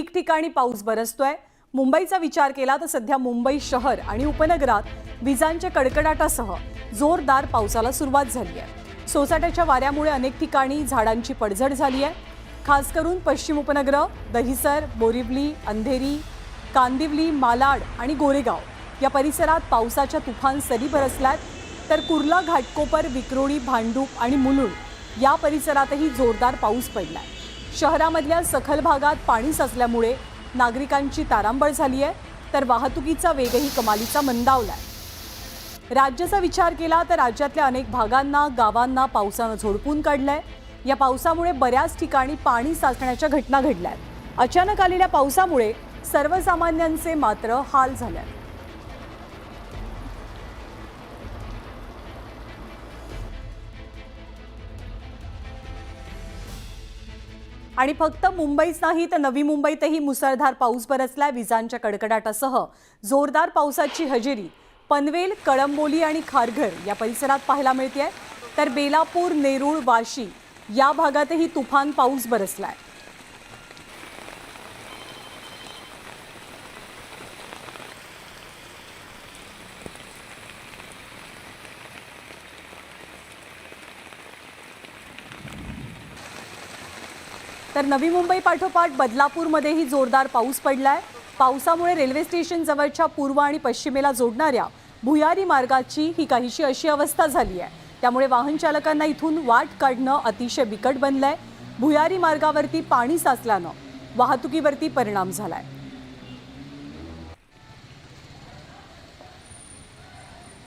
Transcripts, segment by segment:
ठिकठिकाणी पाऊस बरसतोय। मुंबईचा विचार केला तर सध्या मुंबई शहर आणि उपनगरात विजांच्या कडकडाटासह जोरदार पावसाला सुरुवात झाली आहे। सोसाट्याच्या वाऱ्यामुळे अनेक ठिकाणी झाडांची पडझड झाली आहे। खास करून पश्चिम उपनगर, दहिसर, बोरिवली, अंधेरी, कांदिवली, मालाड आणि गोरेगाव या परिसरात पावसाच्या तुफान सरी बरसल्यात, तर कुर्ला, घाटकोपर, विक्रोळी, भांडूप आणि मुलुंड या परिसरातही जोरदार पाऊस पडलाय। शहरामधल्या सखल भागात पाणी साचल्यामुळे नागरिकांची तारांबळ झाली आहे, तर वाहतुकीचा वेगही कमालीचा मंदावलाय। राज्याचा विचार केला तर राज्यातल्या अनेक भागांना, गावांना पावसानं झोडपून काढलंय। या पावसामुळे बऱ्याच ठिकाणी पाणी साचण्याच्या घटना घडल्यात। अचानक आलेल्या पावसामुळे सर्वसामान्यांचे मात्र हाल झाले। आणि फक्त मुंबईच नाही तर नवी मुंबईतही मुसळधार पाऊस बरसलाय। विजांच्या कडकडाटासह जोरदार पावसाची हजेरी पनवेल, कळंबोली आणि खारघर या परिसरात पाहायला मिळते, तर बेलापूर, नेरूळ, वाशी या भागातही तुफान पाऊस बरसलाय। तर नवी मुंबई पाठोपाठ बदलापूरमध्येही जोरदार पाऊस पडलाय। पावसामुळे रेल्वे स्टेशन जवळच्या पूर्व आणि पश्चिमेला जोडणाऱ्या भुयारी मार्गाची ही काहीशी अशी अवस्था झाली आहे, त्यामुळे वाहन चालकांना इथून वाट काढणं अतिशय बिकट बनलंय। भुयारी मार्गावरती पाणी साचल्यानं वाहतुकीवरती परिणाम झालाय।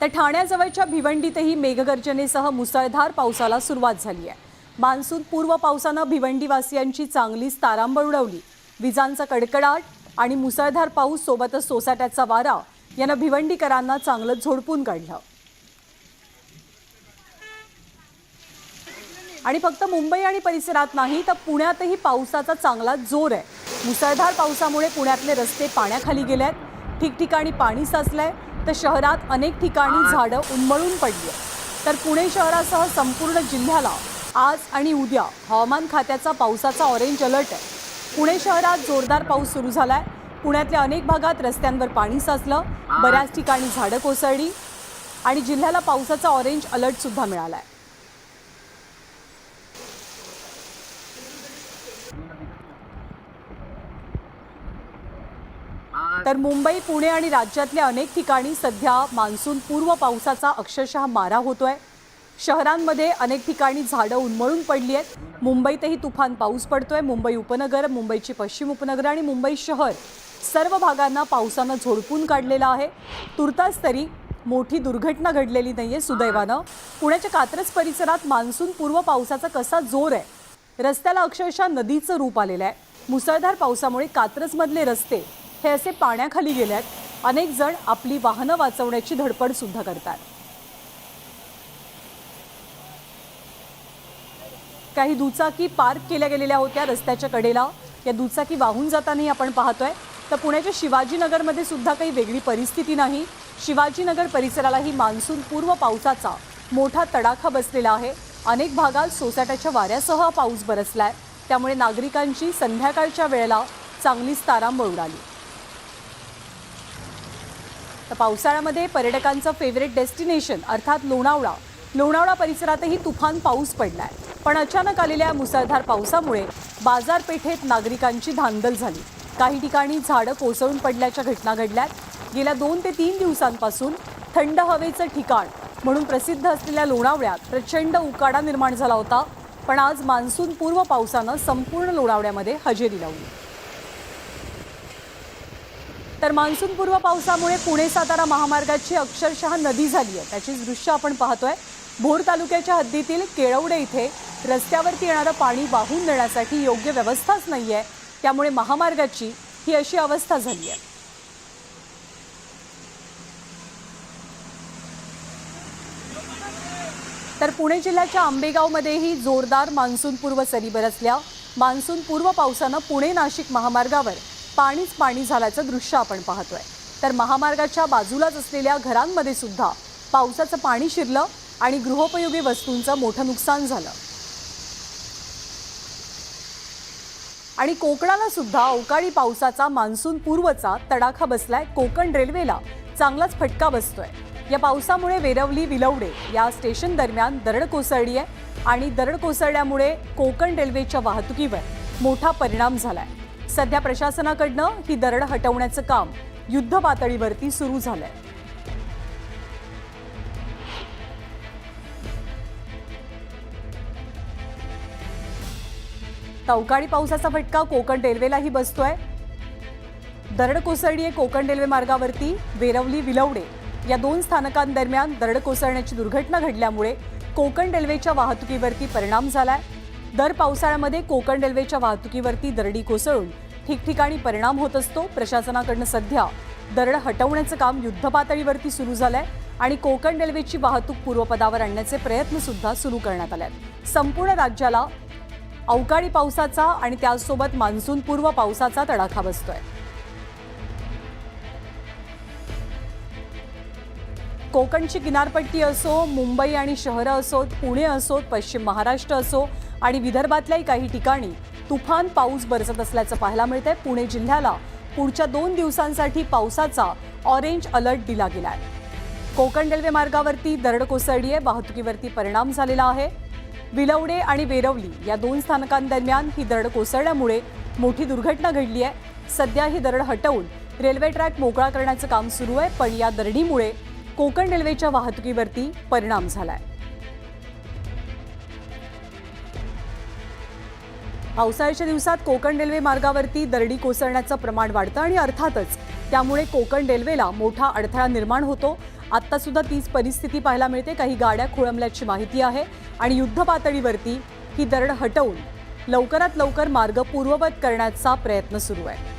तर ठाण्याजवळच्या भिवंडीतही मेघगर्जनेसह मुसळधार पावसाला सुरुवात झाली आहे। मान्सून पूर्व पावसानं भिवंडीवासियांची चांगलीच तारांबळ उडवली। विजांचा कडकडाट आणि मुसळधार पाऊस सोबतच सोसाट्याचा वारा यानं भिवंडीकरांना चांगलंच झोडपून काढलं। आणि फक्त मुंबई आणि परिसरात नाही तर पुण्यातही पावसाचा चांगला जोर आहे। मुसळधार पावसामुळे पुण्यातले रस्ते पाण्याखाली गेलेत, ठिकठिकाणी पाणी साचलंय, तर शहरात अनेक ठिकाणी झाडं उन्मळून पडली आहेत। तर पुणे शहरासह संपूर्ण जिल्ह्याला आज आणि उद्या हवामान खात्याचा पावसाचा ऑरेंज अलर्ट आहे। पुणे शहरात जोरदार पाऊस सुरू झालाय। पुण्यातल्या अनेक भागात रस्त्यांवर पाणी साचलं, बऱ्याच ठिकाणी झाडं कोसळली आणि जिल्ह्याला पावसाचा ऑरेंज अलर्ट सुद्धा मिळालाय। तर मुंबई, पुणे आणि राज्यातल्या अनेक ठिकाणी सध्या मान्सून पूर्व पावसाचा अक्षरशः मारा होतोय। शहरांमध्ये अनेक ठिकाणी झाडं उन्मळून पडली आहेत। मुंबईतही तुफान पाऊस पडतोय। मुंबई उपनगर, मुंबईची पश्चिम उपनगर आणि मुंबई शहर सर्व भागांना पावसानं झोडपून काढलेलं आहे। तुर्तास तरी मोठी दुर्घटना घडलेली नाहीये सुदैवानं। पुण्याच्या कात्रज परिसरात मान्सून पूर्व पावसाचा कसा जोर आहे, रस्त्याला अक्षरशः नदीचं रूप आलेलं आहे। मुसळधार पावसामुळे कात्रजमधले रस्ते हे असे पाण्याखाली गेले आहेत। अनेक जण आपली वाहनं वाचवण्याची धडपड सुद्धा करतात। काही दुचाकी पार्क केल्या गेलेल्या होत्या रस्त्याच्या कडेला, या दुचाकी वाहून जातानाही आपण पाहतोय। तर पुण्याच्या शिवाजीनगरमध्ये सुद्धा काही वेगळी परिस्थिती नाही। शिवाजीनगर परिसरालाही मान्सून पूर्व पावसाचा मोठा तडाखा बसलेला आहे। अनेक भागात सोसाट्याच्या वाऱ्यासह पाऊस बरसलाय, त्यामुळे नागरिकांची संध्याकाळच्या वेळेला चांगलीच तारांबळ उडाली। तर पावसाळ्यामध्ये पर्यटकांचं फेवरेट डेस्टिनेशन अर्थात लोणावळा परिसरातही तुफान पाऊस पडलाय, पण अचानक आलेल्या मुसळधार पावसामुळे बाजारपेठेत नागरिकांची धांदल झाली। काही ठिकाणी झाडं कोसळून पडल्याच्या घटना घडल्यात। गेल्या 2 ते 3 दिवसांपासून थंड हवेचं ठिकाण म्हणून प्रसिद्ध असलेल्या लोणावळ्यात प्रचंड उकाडा निर्माण झाला होता, पण आज मान्सून पूर्व पावसानं संपूर्ण लोणावळ्यामध्ये हजेरी लावली। तर मान्सून पूर्व पावसामुळे पुणे सातारा महामार्गाची अक्षरशः नदी झाली आहे, त्याचीच दृश्य आपण पाहतोय। भोर तालुक्याच्या हद्दीतील केळवडे इथे रस्त्यावरती येणारं पाणी वाहून नेण्यासाठी योग्य व्यवस्थाच नाहीये, त्यामुळे महामार्गाची ही अशी अवस्था झाली आहे। तर पुणे जिल्ह्याच्या आंबेगावमध्येही जोरदार मान्सून पूर्व सरी बरसल्या। मान्सून पूर्व पावसानं पुणे नाशिक महामार्गावर पाणी झाल्याचं दृश्य आपण पाहतोय। तर महामार्गाच्या बाजूलाच असलेल्या घरांमध्ये सुद्धा पावसाचं पाणी शिरलं आणि गृहोपयोगी वस्तूंचं मोठं नुकसान झालं। आणि कोकणाला सुद्धा अवकाळी पावसाचा मान्सून पूर्वचा तडाखा बसलाय। कोकण रेल्वेला चांगलाच फटका बसतोय। या पावसामुळे वेरवली विलवडे या स्टेशन दरम्यान दरड कोसळली आहे आणि दरड कोसळल्यामुळे कोकण रेल्वेच्या वाहतुकीवर मोठा परिणाम झालाय। सध्या प्रशासनाकडनं ही दरड हटवण्याचं काम युद्ध पातळीवरती सुरू झालंय। अवकाळी पावसाचा फटका कोकण रेल्वेलाही बसतोय। दरड कोसळली आहे कोकण रेल्वे मार्गावरती वेरवली विलवडे या दोन स्थानकांदरम्यान दरड कोसळण्याची दुर्घटना घडल्यामुळे कोकण रेल्वेच्या वाहतुकीवरती परिणाम झालाय। दर पावसाळ्यामध्ये कोकण रेल्वेच्या वाहतुकीवरती दरडी कोसळून ठिकठिकाणी परिणाम होत असतो। प्रशासनाकडनं सध्या दरड हटवण्याचं काम युद्धपातळीवरती सुरू झालंय आणि कोकण रेल्वेची वाहतूक पूर्वपदावर आणण्याचे प्रयत्न सुद्धा सुरू करण्यात आले आहेत। संपूर्ण राज्याला अवकाळी पावसाचा आणि त्यासोबत मान्सून पूर्व पावसाचा तडाखा बसतोय। कोकणची किनारपट्टी असो, मुंबई आणि शहरं असोत, पुणे असोत, पश्चिम महाराष्ट्र असो आणि विदर्भातल्याही काही ठिकाणी तुफान पाऊस बरसत असल्याचं पाहायला मिळतंय। पुणे जिल्ह्याला पुढच्या 2 दिवसांसाठी पावसाचा ऑरेंज अलर्ट दिला गेलाय। कोकण रेल्वे मार्गावरती दरड कोसळली आहे, वाहतुकीवरती परिणाम झालेला आहे। विलवडे आणि वेरवली या दोन स्थानकांदरम्यान ही दरड कोसळल्यामुळे मोठी दुर्घटना घडली आहे। सध्या ही दरड हटवून रेल्वे ट्रॅक मोकळा करण्याचं काम सुरू आहे, पण या दरडीमुळे कोकण रेल्वेच्या वाहतुकीवरती परिणाम झालाय। पावसाळ्याच्या दिवसात कोकण रेल्वे मार्गावरती दरडी कोसळण्याचं प्रमाण वाढतं आणि अर्थातच त्यामुळे कोकण रेल्वेला मोठा अडथळा निर्माण होतो। आता सुद्धा तीच परिस्थिती पाहायला मिळते। काही गाड्या खोळंबल्याची माहिती आहे आणि युद्ध पातळीवरती ही दरड हटवून लवकरात लवकर मार्ग पूर्ववत करण्याचा प्रयत्न सुरू आहे।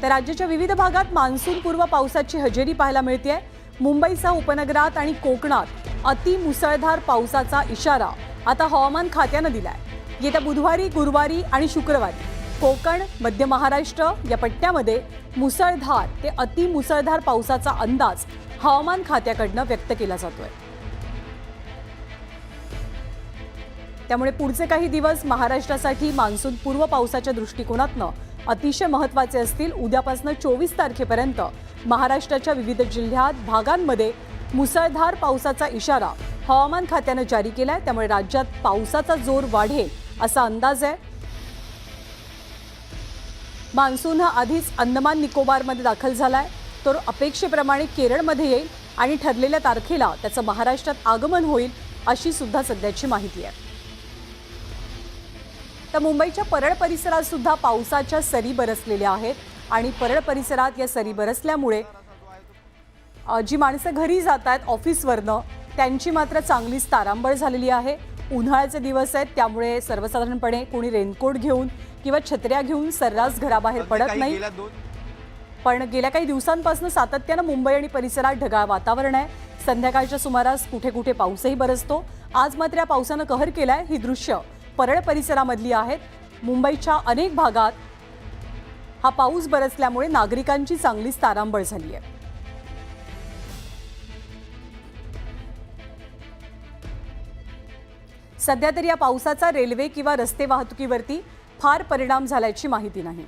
तर राज्याच्या विविध भागात मान्सून पूर्व पावसाची हजेरी पाहायला मिळते। मुंबईसह उपनगरात आणि कोकणात अति मुसळधार पावसाचा इशारा आता हवामान खात्यानं दिलाय। येत्या बुधवारी, गुरुवारी आणि शुक्रवारी कोकण, मध्य महाराष्ट्र या पट्ट्यामध्ये मुसळधार ते अति मुसळधार पावसाचा अंदाज हवामान खात्याकडनं व्यक्त केला जातोय। त्यामुळे पुढचे काही दिवस महाराष्ट्रासाठी मान्सून पूर्व पावसाच्या दृष्टिकोनातनं अतिशय महत्त्वाचे असतील। उद्यापासून 24 तारखेपर्यंत महाराष्ट्राच्या विविध जिल्ह्यात भागांमध्ये मुसळधार पावसाचा इशारा हवामान खात्यानं जारी केलाय। त्यामुळे राज्यात पावसाचा जोर वाढेल असा अंदाज आहे। मान्सून हा आधीच अंदमान निकोबारमध्ये दाखल झालाय, तर अपेक्षेप्रमाणे केरळमध्ये येईल आणि ठरलेल्या तारखेला त्याचं महाराष्ट्रात आगमन होईल अशी सुद्धा सध्याची माहिती आहे। तर मुंबईच्या परळ परिसरात सुद्धा पावसाच्या सरी बरसलेल्या आहेत आणि परळ परिसरात या सरी बरसल्यामुळे जी माणसं घरी जात आहेत ऑफिसवरनं त्यांची मात्र चांगलीच तारांबळ झालेली आहे। उन्हाळ्याचे दिवस आहेत, त्यामुळे सर्वसाधारणपणे कोणी रेनकोट घेऊन किंवा छत्र्या घेऊन सर्रास घराबाहेर पडत नाही। पण गेल्या काही दिवसांपासून सातत्यानं मुंबई आणि परिसरात ढगाळ वातावरण आहे। संध्याकाळच्या सुमारास कुठे कुठे पाऊसही बरसतो। आज मात्र या पावसानं कहर केलाय। ही दृश्य परळ परिसरामधली आहेत। मुंबईच्या अनेक भागात हा पाऊस बरसल्यामुळे नागरिकांची चांगलीच तारांबळ झाली आहे। सध्या तरी या पावसाचा रेल्वे किंवा रस्ते वाहतुकीवरती फार परिणाम झाल्याची माहिती नाही।